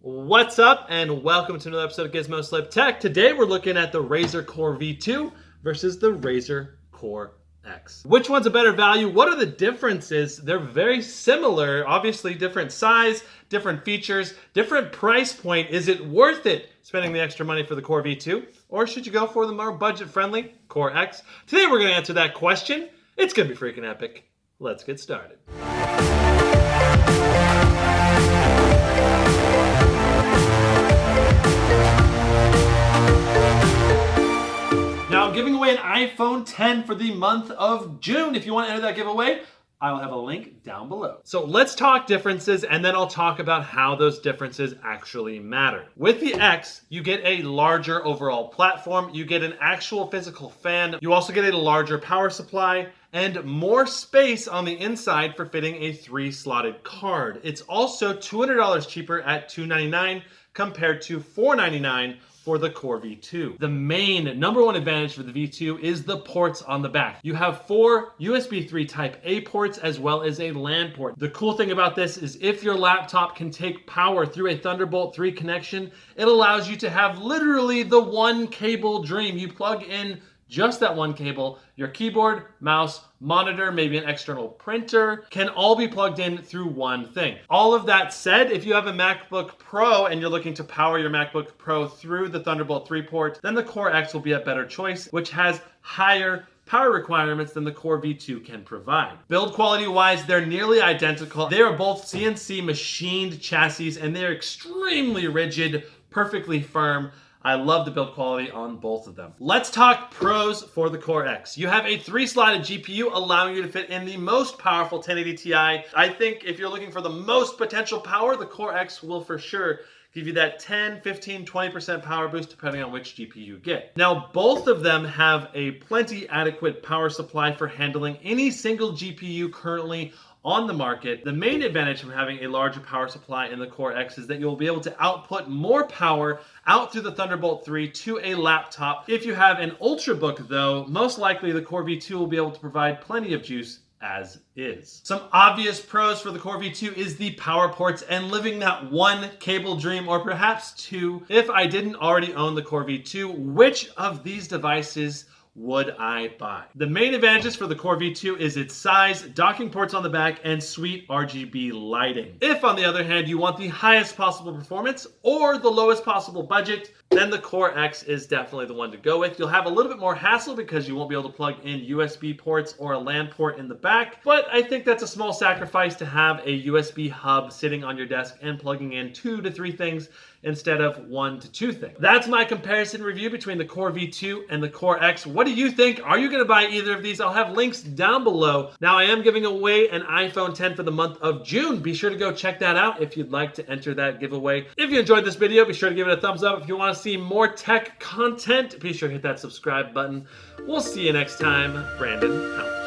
What's up, and welcome to another episode of Gizmo Slip Tech. Today we're looking at the Razer Core V2 versus the Razer Core X. Which one's a better value? What are the differences? They're very similar, obviously different size, different features, different price point. Is it worth it spending the extra money for the Core V2? Or should you go for the more budget-friendly Core X? Today we're going to answer that question. It's going to be freaking epic. Let's get started. Now I'm giving away an iPhone 10 for the month of June. If you want to enter that giveaway, I'll have a link down below. So let's talk differences, and then I'll talk about how those differences actually matter. With the X, you get a larger overall platform, you get an actual physical fan, you also get a larger power supply, and more space on the inside for fitting a 3-slotted card. It's also $200 cheaper at $299 compared to $499 for the Core V2. The main number one advantage for the V2 is the ports on the back. You have 4 USB 3 Type A ports as well as a LAN port. The cool thing about this is if your laptop can take power through a Thunderbolt 3 connection, it allows you to have literally the one cable dream. You plug in just that one cable, your keyboard, mouse, monitor, maybe an external printer can all be plugged in through one thing. All of that said, if you have a MacBook Pro and you're looking to power your MacBook Pro through the Thunderbolt 3 port, then the Core X will be a better choice, which has higher power requirements than the Core V2 can provide. Build quality wise, they're nearly identical. They are both CNC machined chassis and they're extremely rigid, perfectly firm. I love the build quality on both of them. Let's talk pros for the Core X. You have a 3-slotted GPU allowing you to fit in the most powerful 1080 Ti. I think if you're looking for the most potential power, the Core X will for sure give you that 10, 15, 20% power boost depending on which GPU you get. Now, both of them have a plenty adequate power supply for handling any single GPU currently on the market. The main advantage from having a larger power supply in the Core X is that you'll be able to output more power out through the Thunderbolt 3 to a laptop. If you have an Ultrabook though, most likely the Core V2 will be able to provide plenty of juice as is. Some obvious pros for the Core V2 is the power ports and living that one cable dream, or perhaps two. If I didn't already own the Core V2, which of these devices would I buy? The main advantages for the Core V2 is its size, docking ports on the back, and sweet RGB lighting. If, on the other hand, you want the highest possible performance or the lowest possible budget, then the Core X is definitely the one to go with. You'll have a little bit more hassle because you won't be able to plug in USB ports or a LAN port in the back, but I think that's a small sacrifice to have a USB hub sitting on your desk and plugging in 2 to 3 things instead of 1 to 2 things. That's my comparison review between the Core V2 and the Core X. What do you think? Are you going to buy either of these? I'll have links down below. Now, I am giving away an iPhone 10 for the month of June. Be sure to go check that out if you'd like to enter that giveaway. If you enjoyed this video, be sure to give it a thumbs up. If you want to see more tech content, be sure to hit that subscribe button. We'll see you next time. Brandon out.